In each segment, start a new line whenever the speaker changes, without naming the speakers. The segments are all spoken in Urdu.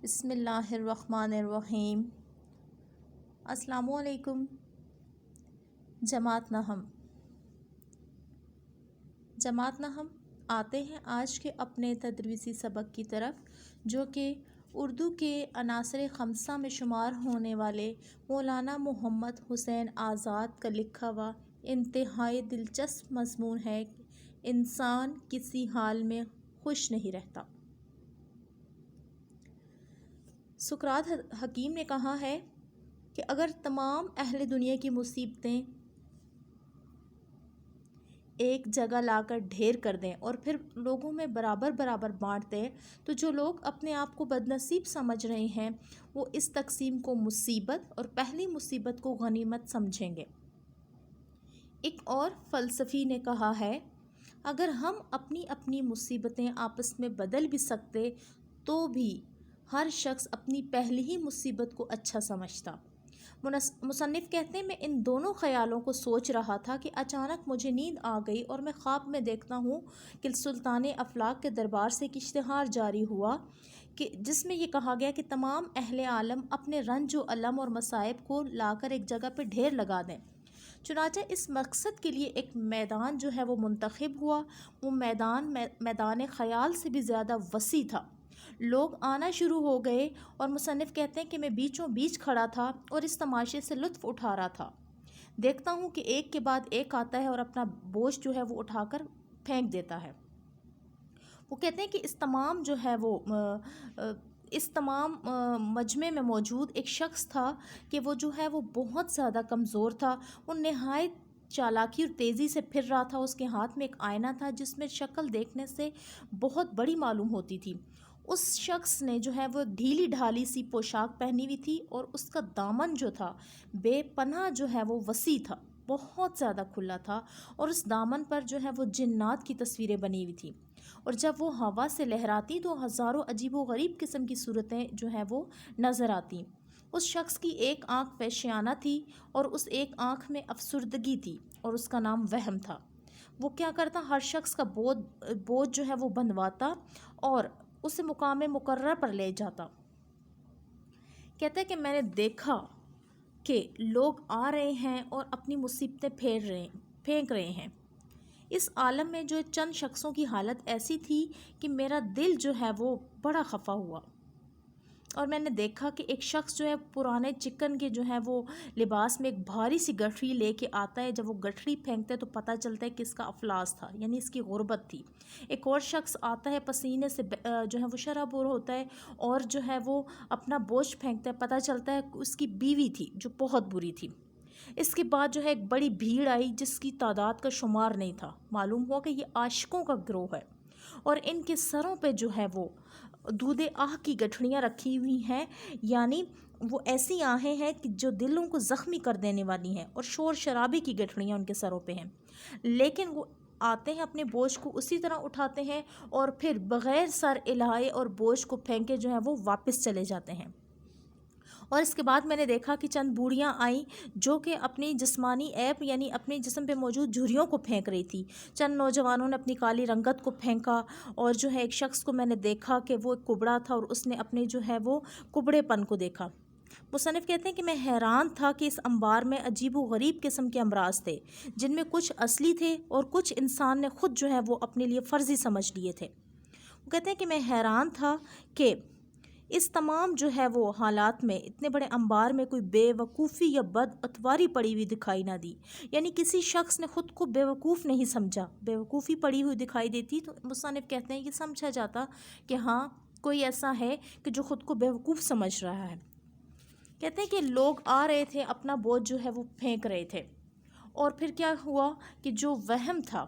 بسم اللہ الرحمن الرحیم۔ السلام علیکم جماعت نہم آتے ہیں آج کے اپنے تدریسی سبق کی طرف، جو کہ اردو کے عناصر خمسہ میں شمار ہونے والے مولانا محمد حسین آزاد کا لکھا ہوا انتہائی دلچسپ مضمون ہے کہ انسان کسی حال میں خوش نہیں رہتا۔ سقراط حکیم نے کہا ہے کہ اگر تمام اہل دنیا کی مصیبتیں ایک جگہ لا کر ڈھیر کر دیں اور پھر لوگوں میں برابر برابر بانٹ دیں تو جو لوگ اپنے آپ کو بد نصیب سمجھ رہے ہیں وہ اس تقسیم کو مصیبت اور پہلی مصیبت کو غنیمت سمجھیں گے۔ ایک اور فلسفی نے کہا ہے اگر ہم اپنی اپنی مصیبتیں آپس میں بدل بھی سکتے تو بھی ہر شخص اپنی پہلی ہی مصیبت کو اچھا سمجھتا۔ مصنف کہتے ہیں میں ان دونوں خیالوں کو سوچ رہا تھا کہ اچانک مجھے نیند آ گئی اور میں خواب میں دیکھتا ہوں کہ سلطان افلاک کے دربار سے ایک اشتہار جاری ہوا کہ جس میں یہ کہا گیا کہ تمام اہل عالم اپنے رنج و الم اور مصائب کو لا کر ایک جگہ پہ ڈھیر لگا دیں۔ چنانچہ اس مقصد کے لیے ایک میدان جو ہے وہ منتخب ہوا۔ وہ میدان خیال سے بھی زیادہ وسیع تھا۔ لوگ آنا شروع ہو گئے اور مصنف کہتے ہیں کہ میں بیچوں بیچ کھڑا تھا اور اس تماشے سے لطف اٹھا رہا تھا۔ دیکھتا ہوں کہ ایک کے بعد ایک آتا ہے اور اپنا بوجھ جو ہے وہ اٹھا کر پھینک دیتا ہے۔ وہ کہتے ہیں کہ اس تمام مجمع میں موجود ایک شخص تھا کہ وہ جو ہے وہ بہت زیادہ کمزور تھا۔ وہ نہایت چالاکی اور تیزی سے پھر رہا تھا۔ اس کے ہاتھ میں ایک آئینہ تھا جس میں شکل دیکھنے سے بہت بڑی معلوم ہوتی تھی۔ اس شخص نے جو ہے وہ ڈھیلی ڈھالی سی پوشاک پہنی ہوئی تھی اور اس کا دامن جو تھا بے پناہ جو ہے وہ وسیع تھا، بہت زیادہ کھلا تھا، اور اس دامن پر جو ہے وہ جنات کی تصویریں بنی ہوئی تھیں، اور جب وہ ہوا سے لہراتی تو ہزاروں عجیب و غریب قسم کی صورتیں جو ہیں وہ نظر آتی۔ اس شخص کی ایک آنکھ پیشیانہ تھی اور اس ایک آنکھ میں افسردگی تھی اور اس کا نام وہم تھا۔ وہ کیا کرتا، ہر شخص کا بوجھ جو ہے وہ بندھواتا اور اسے مقام مقرر پر لے جاتا۔ کہتا ہے کہ میں نے دیکھا کہ لوگ آ رہے ہیں اور اپنی مصیبتیں پھینک رہے ہیں۔ اس عالم میں جو چند شخصوں کی حالت ایسی تھی کہ میرا دل جو ہے وہ بڑا خفا ہوا، اور میں نے دیکھا کہ ایک شخص جو ہے پرانے چکن کے جو ہے وہ لباس میں ایک بھاری سی گٹھری لے کے آتا ہے۔ جب وہ گٹھری پھینکتا ہے تو پتہ چلتا ہے کہ اس کا افلاس تھا، یعنی اس کی غربت تھی۔ ایک اور شخص آتا ہے، پسینے سے جو ہے وہ شرابور ہوتا ہے اور جو ہے وہ اپنا بوجھ پھینکتا ہے، پتہ چلتا ہے اس کی بیوی تھی جو بہت بری تھی۔ اس کے بعد جو ہے ایک بڑی بھیڑ آئی جس کی تعداد کا شمار نہیں تھا۔ معلوم ہوا کہ یہ عاشقوں کا گروہ ہے اور ان کے سروں پہ جو ہے وہ دودھ آہ کی گٹھڑیاں رکھی ہوئی ہیں، یعنی وہ ایسی آہیں ہیں کہ جو دلوں کو زخمی کر دینے والی ہیں، اور شور شرابے کی گٹھڑیاں ان کے سروں پہ ہیں۔ لیکن وہ آتے ہیں، اپنے بوجھ کو اسی طرح اٹھاتے ہیں اور پھر بغیر سر ہلائے اور بوجھ کو پھینکے جو ہے وہ واپس چلے جاتے ہیں۔ اور اس کے بعد میں نے دیکھا کہ چند بوڑھیاں آئیں جو کہ اپنی جسمانی عیب یعنی اپنے جسم پہ موجود جھریوں کو پھینک رہی تھی۔ چند نوجوانوں نے اپنی کالی رنگت کو پھینکا، اور جو ہے ایک شخص کو میں نے دیکھا کہ وہ ایک کبڑا تھا اور اس نے اپنے جو ہے وہ کبڑے پن کو دیکھا۔ مصنف کہتے ہیں کہ میں حیران تھا کہ اس انبار میں عجیب و غریب قسم کے امراض تھے، جن میں کچھ اصلی تھے اور کچھ انسان نے خود جو ہے وہ اپنے لیے فرضی سمجھ لیے تھے۔ وہ کہتے ہیں کہ میں حیران تھا کہ اس تمام جو ہے وہ حالات میں اتنے بڑے انبار میں کوئی بے وقوفی یا بد اتواری پڑی ہوئی دکھائی نہ دی، یعنی کسی شخص نے خود کو بے وقوف نہیں سمجھا۔ بے وقوفی پڑی ہوئی دکھائی دیتی تو مصنف کہتے ہیں کہ سمجھا جاتا کہ ہاں کوئی ایسا ہے کہ جو خود کو بے وقوف سمجھ رہا ہے۔ کہتے ہیں کہ لوگ آ رہے تھے، اپنا بوجھ جو ہے وہ پھینک رہے تھے، اور پھر کیا ہوا کہ جو وہم تھا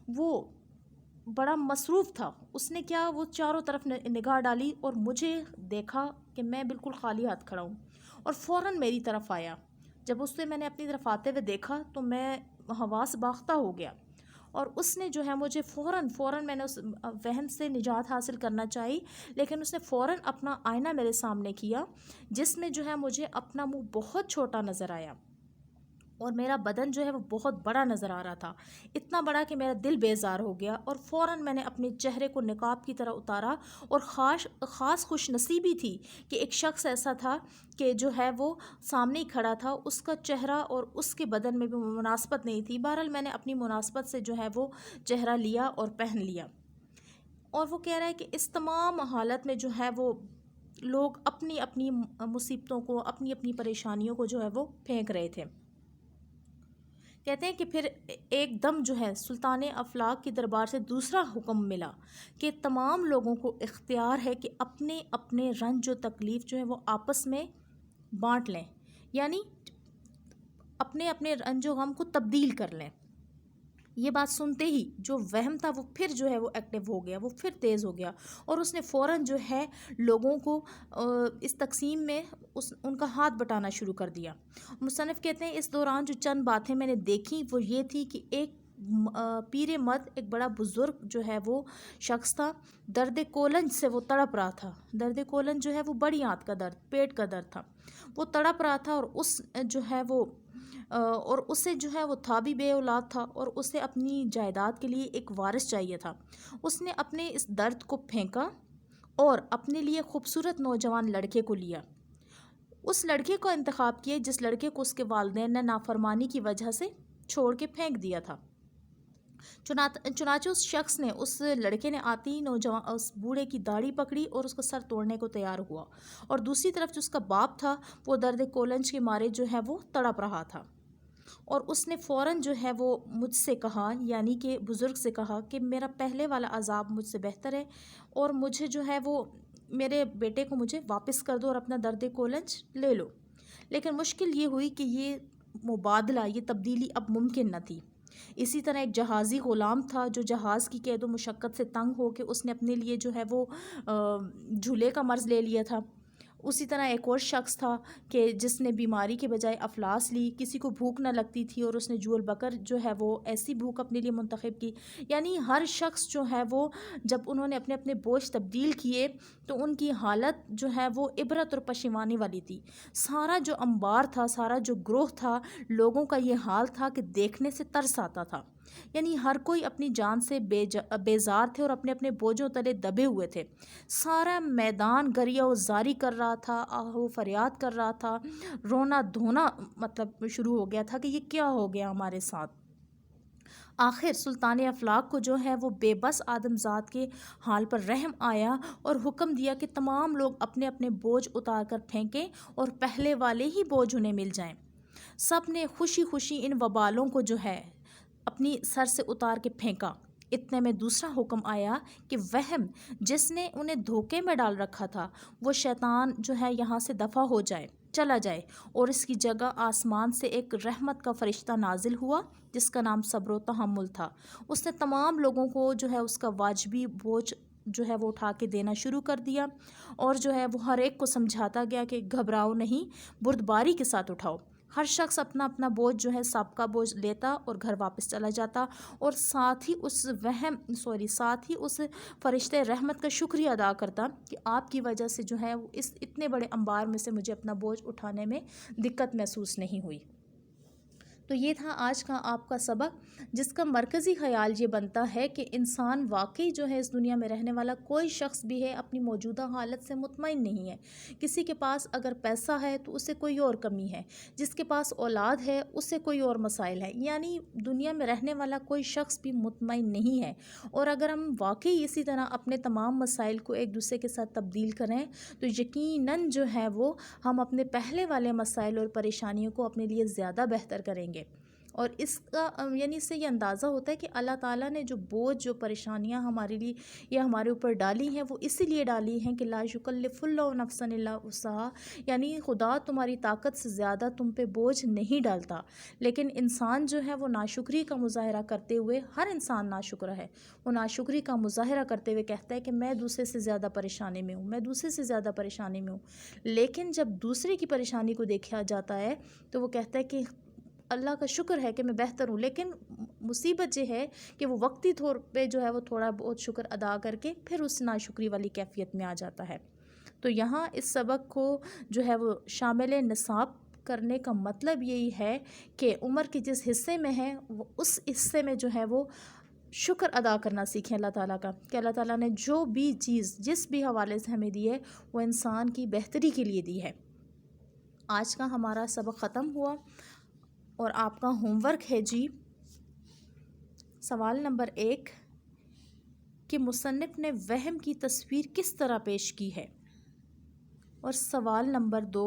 وہ بڑا مصروف تھا۔ اس نے کیا، وہ چاروں طرف نگاہ ڈالی اور مجھے دیکھا کہ میں بالکل خالی ہاتھ کھڑا ہوں، اور فوراً میری طرف آیا۔ جب اس سے میں نے اپنی طرف آتے ہوئے دیکھا تو میں حواس باختہ ہو گیا، اور اس نے جو ہے مجھے فوراً میں نے اس وہم سے نجات حاصل کرنا چاہی، لیکن اس نے فوراً اپنا آئینہ میرے سامنے کیا جس میں جو ہے مجھے اپنا منہ بہت چھوٹا نظر آیا، اور میرا بدن جو ہے وہ بہت بڑا نظر آ رہا تھا، اتنا بڑا کہ میرا دل بیزار ہو گیا، اور فوراً میں نے اپنے چہرے کو نقاب کی طرح اتارا، اور خاص خوش نصیبی تھی کہ ایک شخص ایسا تھا کہ جو ہے وہ سامنے ہی کھڑا تھا، اس کا چہرہ اور اس کے بدن میں بھی مناسبت نہیں تھی۔ بہرحال میں نے اپنی مناسبت سے جو ہے وہ چہرہ لیا اور پہن لیا، اور وہ کہہ رہا ہے کہ اس تمام حالت میں جو ہے وہ لوگ اپنی اپنی مصیبتوں کو، اپنی اپنی پریشانیوں کو جو ہے وہ پھینک رہے تھے۔ کہتے ہیں کہ پھر ایک دم جو ہے سلطان افلاک کی دربار سے دوسرا حکم ملا کہ تمام لوگوں کو اختیار ہے کہ اپنے اپنے رنج و تکلیف جو ہے وہ آپس میں بانٹ لیں، یعنی اپنے اپنے رنج و غم کو تبدیل کر لیں۔ یہ بات سنتے ہی جو وہم تھا وہ پھر جو ہے وہ ایکٹیو ہو گیا، وہ پھر تیز ہو گیا، اور اس نے فوراً جو ہے لوگوں کو اس تقسیم میں ان کا ہاتھ بٹانا شروع کر دیا۔ مصنف کہتے ہیں اس دوران جو چند باتیں میں نے دیکھی وہ یہ تھی کہ ایک پیر مرد، ایک بڑا بزرگ جو ہے وہ شخص تھا، درد کولنج سے وہ تڑپ رہا تھا۔ درد کولنج جو ہے وہ بڑی آنت کا درد، پیٹ کا درد تھا، وہ تڑپ رہا تھا، اور اسے جو ہے وہ تھا بھی بے اولاد تھا، اور اسے اپنی جائیداد کے لیے ایک وارث چاہیے تھا۔ اس نے اپنے اس درد کو پھینکا اور اپنے لیے خوبصورت نوجوان لڑکے کو لیا، اس لڑکے کو انتخاب کیا جس لڑکے کو اس کے والدین نے نافرمانی کی وجہ سے چھوڑ کے پھینک دیا تھا۔ چنانچہ اس شخص نے، اس لڑکے نے آتے ہی نوجوان اس بوڑھے کی داڑھی پکڑی اور اس کا سر توڑنے کو تیار ہوا، اور دوسری طرف جو اس کا باپ تھا وہ درد کولنج کے مارے جو ہے وہ تڑپ رہا تھا، اور اس نے فوراً جو ہے وہ مجھ سے کہا، یعنی کہ بزرگ سے کہا کہ میرا پہلے والا عذاب مجھ سے بہتر ہے، اور مجھے جو ہے وہ میرے بیٹے کو مجھے واپس کر دو اور اپنا درد کولنج لے لو۔ لیکن مشکل یہ ہوئی کہ یہ مبادلہ، یہ تبدیلی اب ممکن نہ تھی۔ اسی طرح ایک جہازی غلام تھا جو جہاز کی قید و مشقت سے تنگ ہو کے اس نے اپنے لیے جو ہے وہ جھولے کا مرض لے لیا تھا۔ اسی طرح ایک اور شخص تھا کہ جس نے بیماری کے بجائے افلاس لی، کسی کو بھوک نہ لگتی تھی اور اس نے جول بکر جو ہے وہ ایسی بھوک اپنے لیے منتخب کی۔ یعنی ہر شخص جو ہے وہ جب انہوں نے اپنے اپنے بوجھ تبدیل کیے تو ان کی حالت جو ہے وہ عبرت اور پشیمانی والی تھی۔ سارا جو انبار تھا، سارا جو گروہ تھا، لوگوں کا یہ حال تھا کہ دیکھنے سے ترس آتا تھا۔ یعنی ہر کوئی اپنی جان سے بیزار تھے اور اپنے اپنے بوجھوں تلے دبے ہوئے تھے۔ سارا میدان گریہ و زاری کر رہا تھا، آہ و فریاد کر رہا تھا، رونا دھونا مطلب شروع ہو گیا تھا کہ یہ کیا ہو گیا ہمارے ساتھ۔ آخر سلطان افلاک کو جو ہے وہ بے بس آدم ذات کے حال پر رحم آیا اور حکم دیا کہ تمام لوگ اپنے اپنے بوجھ اتار کر پھینکیں اور پہلے والے ہی بوجھ انہیں مل جائیں۔ سب نے خوشی خوشی ان وبالوں کو جو ہے اپنی سر سے اتار کے پھینکا۔ اتنے میں دوسرا حکم آیا کہ وہم جس نے انہیں دھوکے میں ڈال رکھا تھا وہ شیطان جو ہے یہاں سے دفع ہو جائے، چلا جائے، اور اس کی جگہ آسمان سے ایک رحمت کا فرشتہ نازل ہوا جس کا نام صبر و تحمل تھا۔ اس نے تمام لوگوں کو جو ہے اس کا واجبی بوجھ جو ہے وہ اٹھا کے دینا شروع کر دیا، اور جو ہے وہ ہر ایک کو سمجھاتا گیا کہ گھبراؤ نہیں، بردباری کے ساتھ اٹھاؤ۔ ہر شخص اپنا اپنا بوجھ جو ہے سابقہ بوجھ لیتا اور گھر واپس چلا جاتا، اور ساتھ ہی اس فرشتے رحمت کا شکریہ ادا کرتا کہ آپ کی وجہ سے جو ہے اس اتنے بڑے انبار میں سے مجھے اپنا بوجھ اٹھانے میں دقت محسوس نہیں ہوئی۔ تو یہ تھا آج کا آپ کا سبق، جس کا مرکزی خیال یہ بنتا ہے کہ انسان واقعی جو ہے اس دنیا میں رہنے والا کوئی شخص بھی ہے اپنی موجودہ حالت سے مطمئن نہیں ہے۔ کسی کے پاس اگر پیسہ ہے تو اسے کوئی اور کمی ہے، جس کے پاس اولاد ہے اسے کوئی اور مسائل ہے، یعنی دنیا میں رہنے والا کوئی شخص بھی مطمئن نہیں ہے۔ اور اگر ہم واقعی اسی طرح اپنے تمام مسائل کو ایک دوسرے کے ساتھ تبدیل کریں تو یقیناً جو ہے وہ ہم اپنے پہلے والے مسائل اور پریشانیوں کو اپنے لیے زیادہ بہتر کریں گے۔ اور اس کا یعنی اس سے یہ اندازہ ہوتا ہے کہ اللہ تعالیٰ نے جو بوجھ، جو پریشانیاں ہمارے لیے یا ہمارے اوپر ڈالی ہیں وہ اسی لیے ڈالی ہیں کہ لا یکلف اللہ نفسا الا وسعہا، یعنی خدا تمہاری طاقت سے زیادہ تم پہ بوجھ نہیں ڈالتا۔ لیکن انسان جو ہے وہ ناشکری کا مظاہرہ کرتے ہوئے، ہر انسان ناشکر ہے، وہ ناشکری کا مظاہرہ کرتے ہوئے کہتا ہے کہ میں دوسرے سے زیادہ پریشانی میں ہوں، میں دوسرے سے زیادہ پریشانی میں ہوں۔ لیکن جب دوسرے کی پریشانی کو دیکھا جاتا ہے تو وہ کہتا ہے کہ اللہ کا شکر ہے کہ میں بہتر ہوں، لیکن مصیبت یہ ہے کہ وہ وقتی طور پہ جو ہے وہ تھوڑا بہت شکر ادا کر کے پھر اس ناشکری والی کیفیت میں آ جاتا ہے۔ تو یہاں اس سبق کو جو ہے وہ شامل نصاب کرنے کا مطلب یہی ہے کہ عمر کے جس حصے میں ہے وہ اس حصے میں جو ہے وہ شکر ادا کرنا سیکھیں اللہ تعالیٰ کا، کہ اللہ تعالیٰ نے جو بھی چیز جس بھی حوالے سے ہمیں دی ہے وہ انسان کی بہتری کے لیے دی ہے۔ آج کا ہمارا سبق ختم ہوا اور آپ کا ہوم ورک ہے جی سوال نمبر 1 کہ مصنف نے وہم کی تصویر کس طرح پیش کی ہے، اور سوال نمبر 2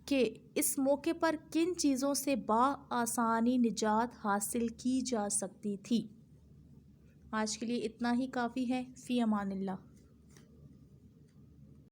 کہ اس موقع پر کن چیزوں سے بآسانی نجات حاصل کی جا سکتی تھی۔ آج کے لیے اتنا ہی کافی ہے۔ فی امان اللہ۔